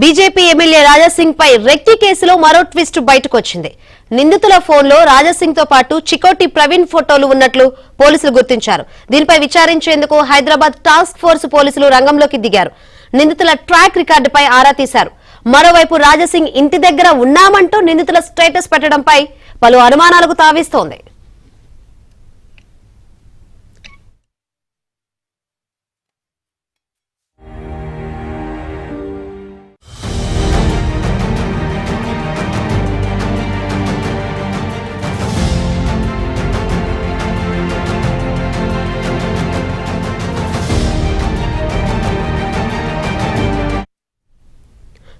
BJP MLA Raja Singh పై recce కేసులో మరో twist బయటకు వచ్చింది. నిందితుల ఫోన్లో రాజాసింగ్ తో పాటు చికోటి ప్రవీణ్ ఫోటోలు ఉన్నట్లు పోలీసులు గుర్తించారు. దీనిపై విచారించేందుకు హైదరాబాద్ టాస్క్ ఫోర్స్ పోలీసులు రంగంలోకి దిగారు. నిందితుల ట్రాక్ రికార్డుపై ఆరా తీశారు. మరోవైపు రాజాసింగ్ ఇంటి దగ్గర ఉన్నామంటూ నిందితుల స్టేటస్ పెట్టడంపై పలు అనుమానాలకు తావిస్తోంది.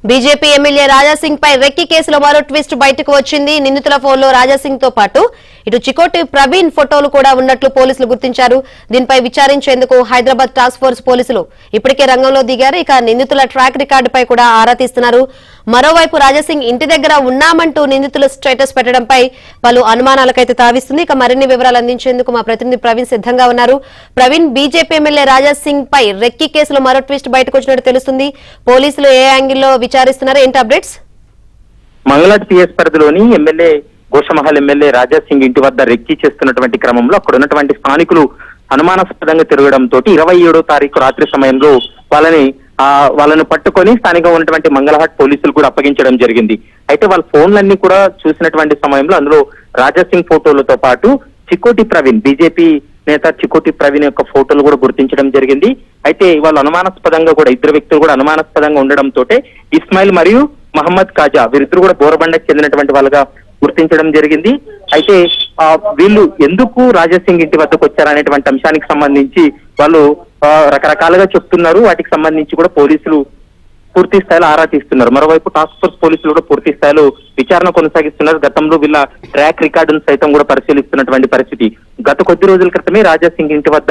బీజేపీ ఎమ్మెల్యే రాజాసింగ్ పై రెక్కి కేసులో మరో ట్విస్ట్ బయటకు వచ్చింది. నిందితుల ఫోన్లో రాజాసింగ్ తో పాటు ఇటు చికోటి ప్రవీణ్ ఫోటోలు కూడా ఉన్నట్లు పోలీసులు గుర్తించారు. దీనిపై విచారించేందుకు హైదరాబాద్ టాస్క్ ఫోర్స్ పోలీసులు ఇప్పటికే రంగంలో దిగారు. ఇక నిందితుల ట్రాక్ రికార్డుపై కూడా ఆరా తీస్తున్నారు. మరోవైపు రాజాసింగ్ ఇంటి దగ్గర ఉన్నామంటూ నిందితులు స్టేటస్ పెట్టడంపై పలు అనుమానాలకైతే తావిస్తుంది. ఇక మరిన్ని వివరాలు అందించేందుకు మా ప్రతినిధి ప్రవీణ్ సిద్ధంగా ఉన్నారు. ప్రవీణ్, బీజేపీ ఎమ్మెల్యే రాజాసింగ్ పై రెక్కి కేసులో మరో ట్విస్ట్ బయటకు వచ్చినట్టు తెలుస్తుంది. పోలీసులు ఏ యాంగిల్లో విచారిస్తున్నారు, ఏంటి అప్డేట్స్? మంగళాట్ పిఎస్ పరిధిలోని ఎమ్మెల్యే గోషమహల్ ఎమ్మెల్యే రాజాసింగ్ ఇంటి వద్ద రెక్కి చేస్తున్నటువంటి క్రమంలో అక్కడ ఉన్నటువంటి స్థానికులు అనుమానాస్పదంగా తిరగడంతో 27వ తారీఖు రాత్రి సమయంలో వాళ్ళని పట్టుకొని స్థానికంగా ఉన్నటువంటి మంగళహాట్ పోలీసులు కూడా అప్పగించడం జరిగింది. అయితే వాళ్ళ ఫోన్లన్నీ కూడా చూసినటువంటి సమయంలో అందులో రాజాసింగ్ ఫోటోలతో పాటు చికోటి ప్రవీణ్, బీజేపీ నేత చికోటి ప్రవీణ్ యొక్క ఫోటోలు కూడా గుర్తించడం జరిగింది. అయితే వాళ్ళు అనుమానాస్పదంగా కూడా ఇద్దరు వ్యక్తులు కూడా అనుమానాస్పదంగా ఉండడంతో ఇస్మాయిల్ మరియు మహమ్మద్ కాజా వీరిద్దరు కూడా బోరబండకు చెందినటువంటి వాళ్ళుగా గుర్తించడం జరిగింది. అయితే వీళ్ళు ఎందుకు రాజాసింగ్ ఇంటి వద్దకు వచ్చారనేటువంటి అంశానికి సంబంధించి వాళ్ళు రకరకాలుగా చెప్తున్నారు. వాటికి సంబంధించి కూడా పోలీసులు పూర్తి స్థాయిలో ఆరా తీస్తున్నారు. మరోవైపు టాస్క్ ఫోర్స్ పోలీసులు కూడా పూర్తి స్థాయిలో విచారణ కొనసాగిస్తున్నారు. గతంలో వీళ్ళ ట్రాక్ రికార్డును సైతం కూడా పరిశీలిస్తున్నటువంటి పరిస్థితి. గత కొద్ది రోజుల క్రితమే రాజాసింగ్ ఇంటి వద్ద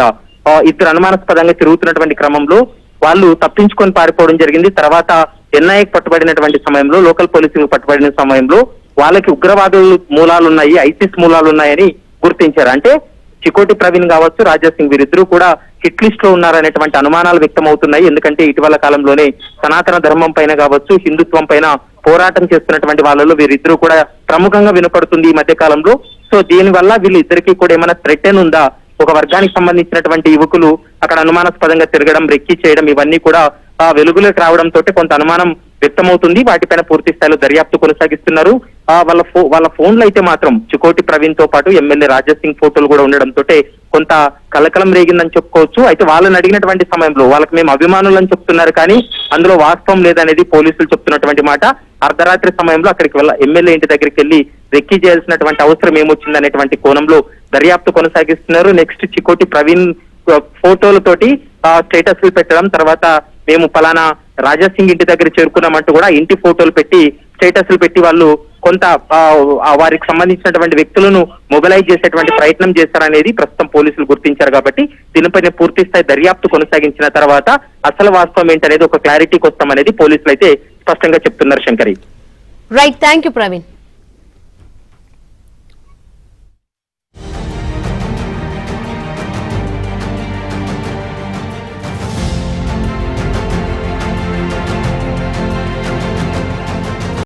ఇద్దరు అనుమానాస్పదంగా తిరుగుతున్నటువంటి క్రమంలో వాళ్ళు తప్పించుకొని పారిపోవడం జరిగింది. తర్వాత ఎన్ఐఏకి పట్టుబడినటువంటి సమయంలో, లోకల్ పోలీసులకు పట్టుబడిన సమయంలో వాళ్ళకి ఉగ్రవాదులు మూలాలున్నాయి, ఐసిస్ మూలాలున్నాయని గుర్తించారు. అంటే చికోటి ప్రవీణ్ కావచ్చు, రాజాసింగ్ వీరిద్దరూ కూడా హిట్ లిస్ట్ లో ఉన్నారనేటువంటి అనుమానాలు వ్యక్తమవుతున్నాయి. ఎందుకంటే ఇటీవల కాలంలోనే సనాతన ధర్మం పైన కావచ్చు, హిందుత్వం పైన పోరాటం చేస్తున్నటువంటి వాళ్ళలో వీరిద్దరూ కూడా ప్రముఖంగా వినపడుతుంది ఈ మధ్య కాలంలో. సో దీనివల్ల వీళ్ళిద్దరికీ కూడా ఏమైనా థ్రెట్ ఉందా, ఒక వర్గానికి సంబంధించినటువంటి యువకులు అక్కడ అనుమానాస్పదంగా తిరగడం, రెక్కి చేయడం ఇవన్నీ కూడా వెలుగులోకి రావడంతో కొంత అనుమానం వ్యక్తమవుతుంది. వాటిపైన పూర్తి స్థాయిలో దర్యాప్తు కొనసాగిస్తున్నారు. వాళ్ళ ఫోన్లో అయితే మాత్రం చికోటి ప్రవీణ్ తో పాటు ఎమ్మెల్యే రాజాసింగ్ ఫోటోలు కూడా ఉండడంతో కొంత కలకలం రేగిందని చెప్పుకోవచ్చు. అయితే వాళ్ళని అడిగినటువంటి సమయంలో వాళ్ళకి మేము అభిమానులని చెప్తున్నారు, కానీ అందులో వాస్తవం లేదనేది పోలీసులు చెప్తున్నటువంటి మాట. అర్ధరాత్రి సమయంలో అక్కడికి ఎమ్మెల్యే ఇంటి దగ్గరికి వెళ్లి రెక్కి చేయాల్సినటువంటి అవసరం ఏమొచ్చిందనేటువంటి కోణంలో దర్యాప్తు కొనసాగిస్తున్నారు. నెక్స్ట్ చికోటి ప్రవీణ్ ఫోటోలతోటి స్టేటస్లు పెట్టడం, తర్వాత మేము పలానా రాజాసింగ్ ఇంటి దగ్గర చేరుకున్నామంటూ కూడా ఇంటి ఫోటోలు పెట్టి స్టేటస్లు పెట్టి వాళ్ళు కొంత వారికి సంబంధించినటువంటి వ్యక్తులను మొబిలైజ్ చేసేటువంటి ప్రయత్నం చేస్తారనేది ప్రస్తుతం పోలీసులు గుర్తించారు. కాబట్టి దీనిపైన పూర్తి స్థాయి దర్యాప్తు కొనసాగించిన తర్వాత అసలు వాస్తవం ఏంటనేది ఒక క్లారిటీకి వస్తామనేది పోలీసులు అయితే స్పష్టంగా చెప్తున్నారు. Shankari, right, thank you Praveen.